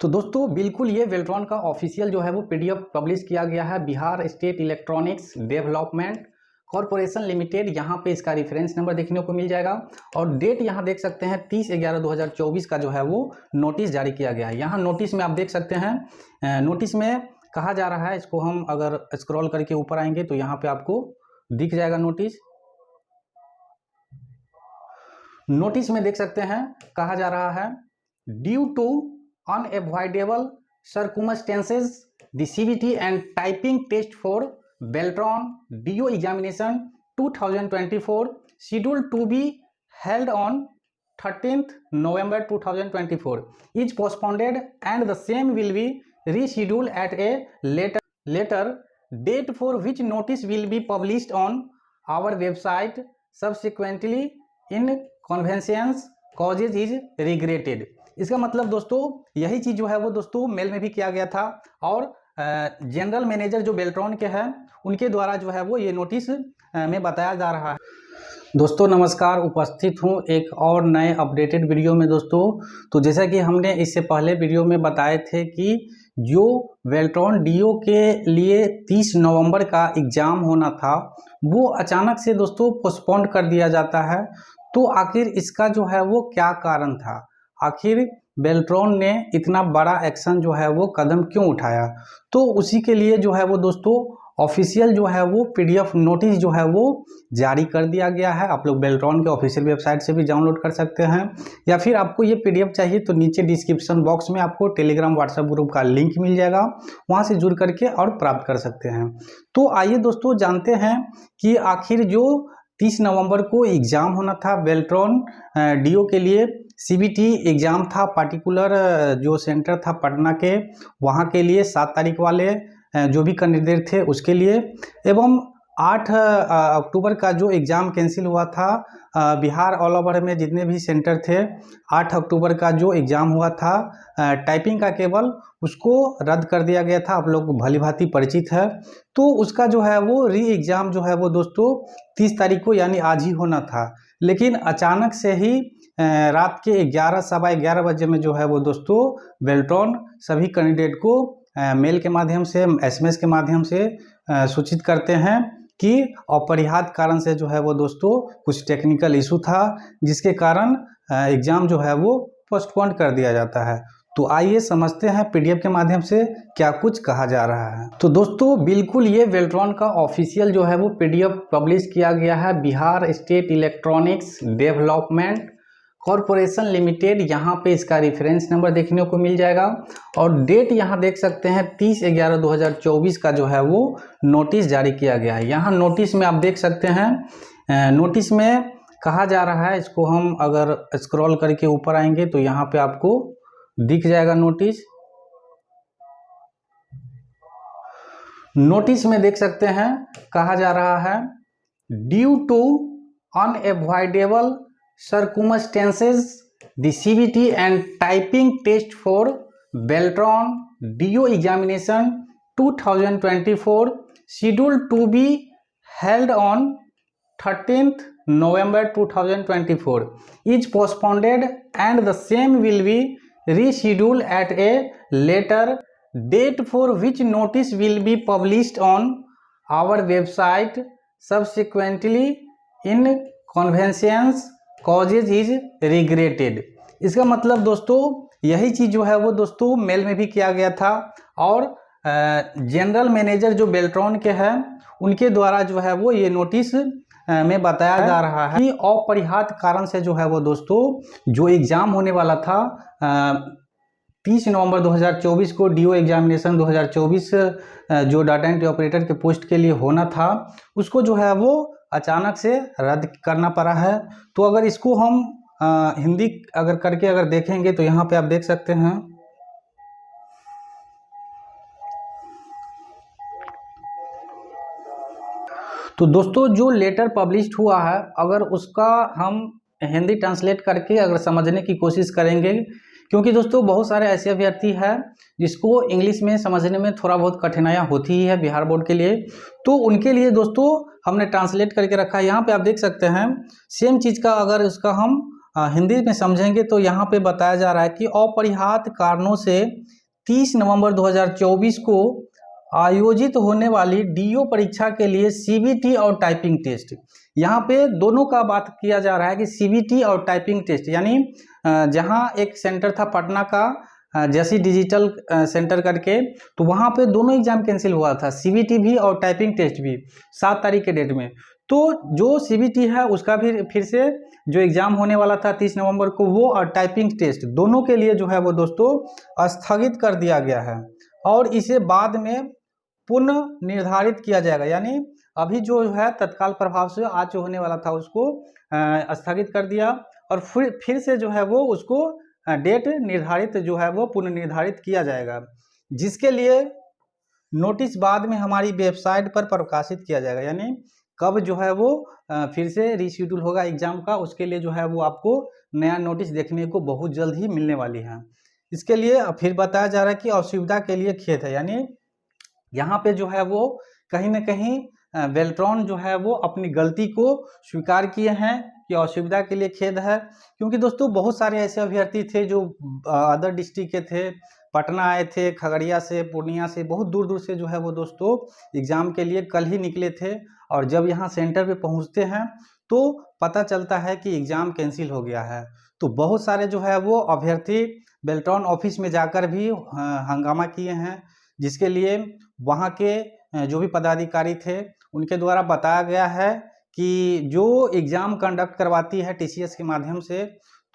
तो दोस्तों बिल्कुल ये वेल्ट्रॉन का ऑफिशियल जो है वो पीडीएफ पब्लिश किया गया है। Bihar state electronics development corporation limited, यहाँ पे इसका रेफरेंस नंबर देखने को मिल जाएगा और डेट यहाँ देख सकते हैं 30/11/2024 का जो है वो नोटिस जारी किया गया है। यहाँ नोटिस में आप देख सकते हैं, नोटिस में कहा जा रहा है, इसको हम अगर स्क्रॉल करके ऊपर आएंगे तो यहाँ पे आपको दिख जाएगा नोटिस। नोटिस में देख सकते हैं कहा जा रहा है, due to unavoidable circumstances, the CBT and typing test for Beltron DO examination 2024 scheduled to be held on 13th November 2024 is postponed and the same will be rescheduled at a later date for which notice will be published on our website subsequently inconvenience causes is regretted। इसका मतलब दोस्तों यही चीज़ जो है वो दोस्तों mail में भी किया गया था और जनरल मैनेजर जो बेल्ट्रॉन के हैं उनके द्वारा जो है वो ये नोटिस में बताया जा रहा है। दोस्तों नमस्कार, उपस्थित हूँ एक और नए अपडेटेड वीडियो में दोस्तों। तो जैसा कि हमने इससे पहले वीडियो में बताए थे कि जो बेल्ट्रॉन डीओ के लिए 30 नवंबर का एग्ज़ाम होना था वो अचानक से दोस्तों पोस्टपोन कर दिया जाता है। तो आखिर इसका जो है वो क्या कारण था, आखिर बेल्ट्रॉन ने इतना बड़ा एक्शन जो है वो कदम क्यों उठाया, तो उसी के लिए जो है वो दोस्तों ऑफिशियल जो है वो पीडीएफ नोटिस जो है वो जारी कर दिया गया है। आप लोग बेल्ट्रॉन के ऑफिशियल वेबसाइट से भी डाउनलोड कर सकते हैं या फिर आपको ये पीडीएफ चाहिए तो नीचे डिस्क्रिप्शन बॉक्स में आपको टेलीग्राम व्हाट्सएप ग्रुप का लिंक मिल जाएगा, वहाँ से जुड़ करके और प्राप्त कर सकते हैं। तो आइए दोस्तों जानते हैं कि आखिर जो 30 नवंबर को एग्ज़ाम होना था बेल्ट्रॉन डीओ के लिए, सीबीटी एग्ज़ाम था, पार्टिकुलर जो सेंटर था पटना के, वहाँ के लिए 7 तारीख वाले जो भी कैंडिडेट थे उसके लिए, एवं 8 अक्टूबर का जो एग्ज़ाम कैंसिल हुआ था बिहार ऑल ओवर में जितने भी सेंटर थे, 8 अक्टूबर का जो एग्ज़ाम हुआ था टाइपिंग का केवल, उसको रद्द कर दिया गया था। आप लोग भली भांति परिचित है। तो उसका जो है वो री एग्ज़ाम जो है वो दोस्तों 30 तारीख को यानी आज ही होना था, लेकिन अचानक से ही रात के 11 सवा 11 बजे में जो है वो दोस्तों बेल्ट्रॉन सभी कैंडिडेट को मेल के माध्यम से, एसएमएस के माध्यम से सूचित करते हैं कि अपरिहार्य कारण से जो है वो दोस्तों कुछ टेक्निकल इशू था जिसके कारण एग्ज़ाम जो है वो पोस्टपोन कर दिया जाता है। तो आइए समझते हैं पीडीएफ के माध्यम से क्या कुछ कहा जा रहा है। तो दोस्तों बिल्कुल ये बेल्ट्रॉन का ऑफिशियल जो है वो पीडीएफ पब्लिश किया गया है। Bihar state electronics development corporation limited, यहाँ पे इसका रेफरेंस नंबर देखने को मिल जाएगा और डेट यहाँ देख सकते हैं 30/11/2024 का जो है वो नोटिस जारी किया गया है। यहाँ नोटिस में आप देख सकते हैं, नोटिस में कहा जा रहा है, इसको हम अगर स्क्रॉल करके ऊपर आएंगे तो यहाँ पे आपको दिख जाएगा नोटिस। नोटिस में देख सकते हैं कहा जा रहा है, due to unavoidable circumstances, the CBT and typing test for Beltron DO examination 2024 scheduled to be held on 13th November 2024 is postponed and the same will be rescheduled at a later date for which notice will be published on our website subsequently inconvenience causes is regretted. इसका मतलब दोस्तों यही चीज़ जो है वो दोस्तों mail में भी किया गया था और जनरल मैनेजर जो बेल्ट्रॉन के हैं उनके द्वारा जो है वो ये नोटिस में बताया जा रहा है कि अपरिहार्य कारण से जो है वो दोस्तों जो एग्ज़ाम होने वाला था 30 नवंबर 2024 को डीओ एग्जामिनेशन 2024 जो डाटा एंट्री ऑपरेटर के पोस्ट के लिए होना था उसको जो है वो अचानक से रद्द करना पड़ा है। तो अगर इसको हम हिंदी अगर करके अगर देखेंगे तो यहाँ पे आप देख सकते हैं, तो दोस्तों जो लेटर पब्लिश्ड हुआ है अगर उसका हम हिंदी ट्रांसलेट करके अगर समझने की कोशिश करेंगे, क्योंकि दोस्तों बहुत सारे ऐसे अभ्यर्थी हैं जिसको इंग्लिश में समझने में थोड़ा बहुत कठिनाइयाँ होती ही है बिहार बोर्ड के लिए, तो उनके लिए दोस्तों हमने ट्रांसलेट करके रखा है। यहाँ पे आप देख सकते हैं सेम चीज़ का अगर इसका हम हिंदी में समझेंगे तो यहाँ पे बताया जा रहा है कि अपरिहार्य कारणों से 30 नवंबर 2024 को आयोजित होने वाली डीओ परीक्षा के लिए सीबीटी और टाइपिंग टेस्ट, यहाँ पे दोनों का बात किया जा रहा है कि सीबीटी और टाइपिंग टेस्ट, यानी जहाँ एक सेंटर था पटना का जैसी डिजिटल सेंटर करके, तो वहाँ पे दोनों एग्जाम कैंसिल हुआ था, सीबीटी भी और टाइपिंग टेस्ट भी 7 तारीख के डेट में। तो जो सीबीटी है उसका भी फिर से जो एग्जाम होने वाला था 30 नवंबर को, वो और टाइपिंग टेस्ट दोनों के लिए जो है वो दोस्तों स्थगित कर दिया गया है और इसे बाद में पुनः निर्धारित किया जाएगा। यानी अभी जो है तत्काल प्रभाव से आज जो होने वाला था उसको स्थगित कर दिया और फिर से जो है वो उसको डेट निर्धारित जो है वो पुनर्निर्धारित किया जाएगा, जिसके लिए नोटिस बाद में हमारी वेबसाइट पर प्रकाशित किया जाएगा। यानी कब जो है वो फिर से रीशेड्यूल होगा एग्जाम का, उसके लिए जो है वो आपको नया नोटिस देखने को बहुत जल्द ही मिलने वाली है। इसके लिए फिर बताया जा रहा है कि असुविधा के लिए खेद है, यानी यहाँ पे जो है वो कहीं ना कहीं बेल्ट्रॉन जो है वो अपनी गलती को स्वीकार किए हैं कि असुविधा के लिए खेद है, क्योंकि दोस्तों बहुत सारे ऐसे अभ्यर्थी थे जो अदर डिस्ट्रिक्ट के थे, पटना आए थे, खगड़िया से, पूर्णिया से, बहुत दूर दूर से जो है वो दोस्तों एग्ज़ाम के लिए कल ही निकले थे और जब यहाँ सेंटर पे पहुँचते हैं तो पता चलता है कि एग्ज़ाम कैंसिल हो गया है। तो बहुत सारे जो है वो अभ्यर्थी बेल्ट्रॉन ऑफिस में जाकर भी हंगामा किए हैं, जिसके लिए वहाँ के जो भी पदाधिकारी थे उनके द्वारा बताया गया है कि जो एग्ज़ाम कंडक्ट करवाती है टीसीएस के माध्यम से,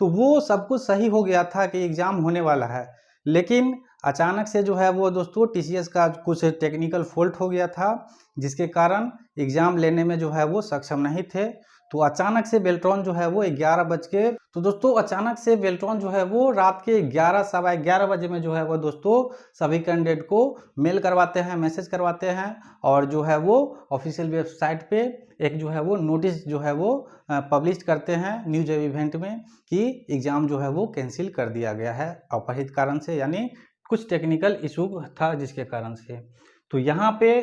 तो वो सब कुछ सही हो गया था कि एग्ज़ाम होने वाला है, लेकिन अचानक से जो है वो दोस्तों टीसीएस का कुछ टेक्निकल फॉल्ट हो गया था, जिसके कारण एग्ज़ाम लेने में जो है वो सक्षम नहीं थे। तो अचानक से बेल्ट्रॉन जो है वो 11 बज के, तो दोस्तों अचानक से बेल्ट्रॉन जो है वो रात के 11 सवा 11 बजे में जो है वो दोस्तों सभी कैंडिडेट को मेल करवाते हैं, मैसेज करवाते हैं और जो है वो ऑफिशियल वेबसाइट पे एक जो है वो नोटिस जो है वो पब्लिश करते हैं न्यूज इवेंट में कि एग्ज़ाम जो है वो कैंसिल कर दिया गया है अपरिहित कारण से, यानी कुछ टेक्निकल इशू था जिसके कारण से। तो यहाँ पे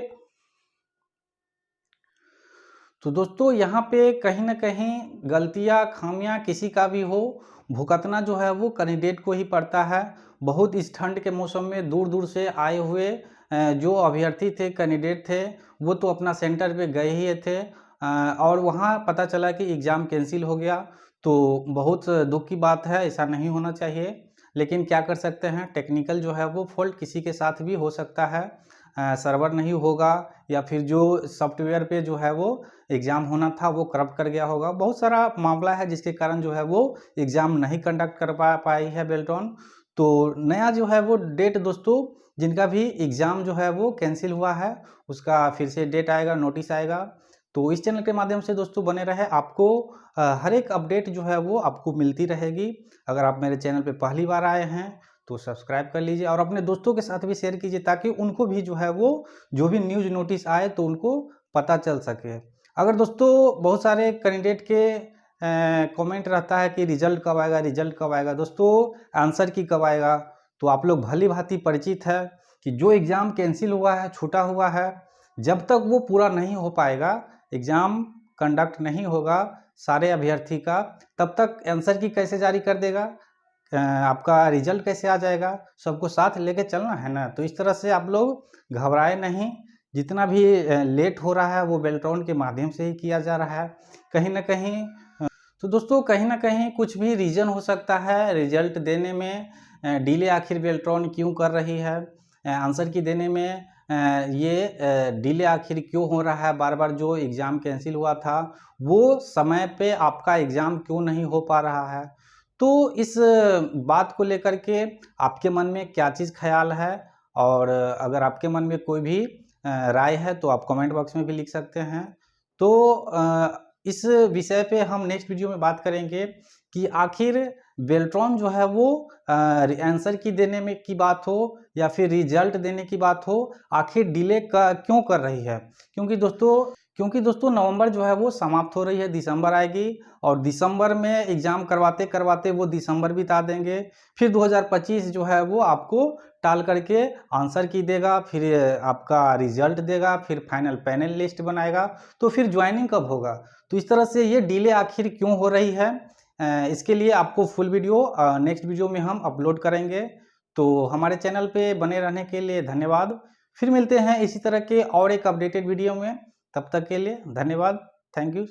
तो दोस्तों यहाँ पे कहीं ना कहीं गलतियाँ खामियाँ किसी का भी हो, भुगतना जो है वो कैंडिडेट को ही पड़ता है। बहुत इस ठंड के मौसम में दूर दूर से आए हुए जो अभ्यर्थी थे, कैंडिडेट थे, वो तो अपना सेंटर पे गए ही थे और वहाँ पता चला कि एग्ज़ाम कैंसिल हो गया। तो बहुत दुख की बात है, ऐसा नहीं होना चाहिए, लेकिन क्या कर सकते हैं, टेक्निकल जो है वो फॉल्ट किसी के साथ भी हो सकता है, सर्वर नहीं होगा या फिर जो सॉफ्टवेयर पे जो है वो एग्ज़ाम होना था वो करप्ट कर गया होगा। बहुत सारा मामला है जिसके कारण जो है वो एग्ज़ाम नहीं कंडक्ट कर पाई है बेल्ट्रॉन। तो नया जो है वो डेट दोस्तों जिनका भी एग्ज़ाम जो है वो कैंसिल हुआ है उसका फिर से डेट आएगा, नोटिस आएगा। तो इस चैनल के माध्यम से दोस्तों बने रहे, आपको हर एक अपडेट जो है वो आपको मिलती रहेगी। अगर आप मेरे चैनल पे पहली बार आए हैं तो सब्सक्राइब कर लीजिए और अपने दोस्तों के साथ भी शेयर कीजिए ताकि उनको भी जो है वो जो भी न्यूज़ नोटिस आए तो उनको पता चल सके। अगर दोस्तों बहुत सारे कैंडिडेट के कमेंट रहता है कि रिजल्ट कब आएगा, रिजल्ट कब आएगा, दोस्तों आंसर की कब आएगा, तो आप लोग भली भांति परिचित है कि जो एग्ज़ाम कैंसिल हुआ है, छूटा हुआ है, जब तक वो पूरा नहीं हो पाएगा, एग्ज़ाम कंडक्ट नहीं होगा सारे अभ्यर्थी का, तब तक आंसर की कैसे जारी कर देगा, आपका रिजल्ट कैसे आ जाएगा, सबको साथ लेके चलना है ना। तो इस तरह से आप लोग घबराए नहीं, जितना भी लेट हो रहा है वो बेल्ट्रॉन के माध्यम से ही किया जा रहा है कहीं ना कहीं। तो दोस्तों कहीं ना कहीं कुछ भी रीज़न हो सकता है रिजल्ट देने में, डिले आखिर बेल्ट्रॉन क्यों कर रही है, आंसर की देने में ये डिले आखिर क्यों हो रहा है, बार बार जो एग्ज़ाम कैंसिल हुआ था वो समय पे आपका एग्ज़ाम क्यों नहीं हो पा रहा है। तो इस बात को लेकर के आपके मन में क्या चीज़ ख्याल है, और अगर आपके मन में कोई भी राय है तो आप कमेंट बॉक्स में भी लिख सकते हैं। तो इस विषय पे हम नेक्स्ट वीडियो में बात करेंगे कि आखिर बेल्ट्रॉन जो है वो आंसर की देने में की बात हो या फिर रिजल्ट देने की बात हो, आखिर डिले क्यों कर रही है। क्योंकि दोस्तों नवंबर जो है वो समाप्त हो रही है, दिसंबर आएगी और दिसंबर में एग्ज़ाम करवाते करवाते वो दिसंबर बिता देंगे, फिर 2025 जो है वो आपको टाल करके आंसर की देगा, फिर आपका रिजल्ट देगा, फिर फाइनल पैनल लिस्ट बनाएगा, तो फिर ज्वाइनिंग कब होगा। तो इस तरह से ये डिले आखिर क्यों हो रही है, इसके लिए आपको फुल वीडियो नेक्स्ट वीडियो में हम अपलोड करेंगे। तो हमारे चैनल पे बने रहने के लिए धन्यवाद। फिर मिलते हैं इसी तरह के और एक अपडेटेड वीडियो में। तब तक के लिए धन्यवाद। Thank you.